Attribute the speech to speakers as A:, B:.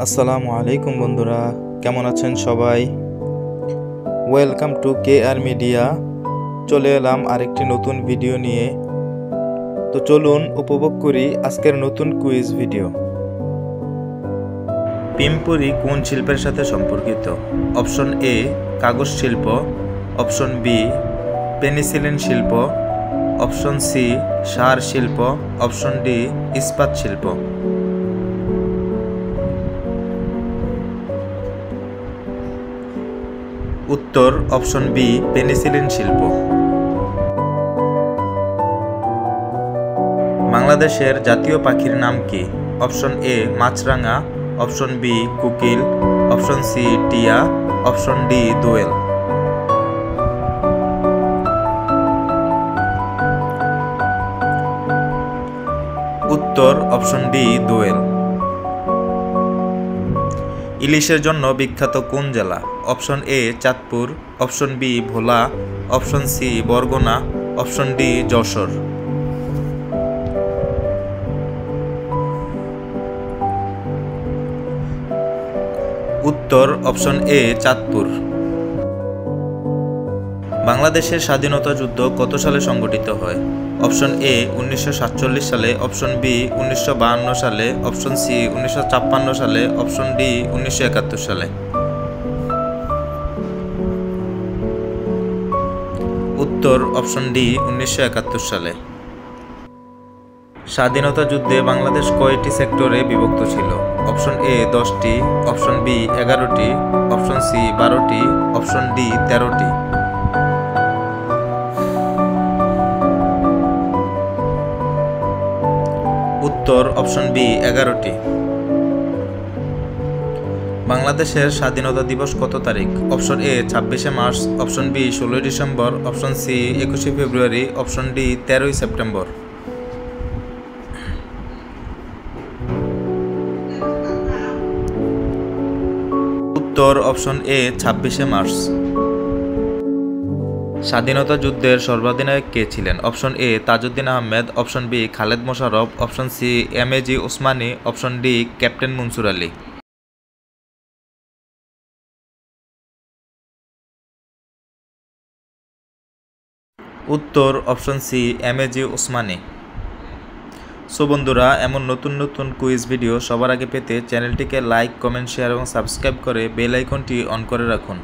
A: আসসালামু আলাইকুম বন্ধুরা, কেমন আছেন সবাই? Welcome to KR media. চলে এলাম আরেকটি নতুন ভিডিও নিয়ে। তো চলুন উপভোগ করি আজকের নতুন কুইজ ভিডিও। পিমপুরি কোন শিল্পের সাথে সম্পর্কিত? অপশন এ কাগজ শিল্প, অপশন বি পেনিসিলিন শিল্প, অপশন সি সার শিল্প, অপশন ডি ইস্পাত শিল্প। উত্তর অপশন বি পেনিসিলিন শিল্প। বাংলাদেশের জাতীয় পাখির নাম কি? অপশন এ মাছরাঙা, অপশন বি কোকিল, অপশন সি টিয়া, অপশন ডি দোয়েল। উত্তর অপশন ডি দোয়েল। ইলিশের জন্য বিখ্যাত কোন জেলা? Option A Chandpur, option B Bhola, option C Barguna, option D Jessore. উত্তর অপশন এ চাঁদপুর। বাংলাদেশের স্বাধীনতা যুদ্ধ কত সালে সংগঠিত হয়? অপশন এ 1947 সালে, অপশন বি 1952 সালে, অপশন সি 1956 সালে, অপশন ডি 1971 সালে। উত্তর অপশন ডি 1971 সালে। স্বাধীনতা যুদ্ধে বাংলাদেশ কয়টি সেক্টরে বিভক্ত ছিল? অপশন এ 10টি, অপশন বি 11টি, অপশন সি 12টি, অপশন ডি 13টি। উত্তর অপশন বি 11টি। বাংলাদেশের স্বাধীনতা দিবস কত তারিখ? অপশন এ 26শে মার্চ, অপশন বি 16ই ডিসেম্বর, অপশন সি 21শে ফেব্রুয়ারি, অপশন ডি 13ই সেপ্টেম্বর। উত্তর অপশন এ 26শে মার্চ। স্বাধীনতা যুদ্ধের সর্বাধিনায়ক কে ছিলেন? Option A Tajuddin Ahmed, option B Khaled Mosharraf, option C MAG Osmani, option D captain Mansur Ali. উত্তর option C MAG Osmani. So বন্ধুরা, এমন নতুন নতুন কুইজ ভিডিও সবার আগে পেতে চ্যানেলটিকে লাইক, কমেন্ট, শেয়ার এবং সাবস্ক্রাইব করে বেল আইকনটি অন করে রাখুন।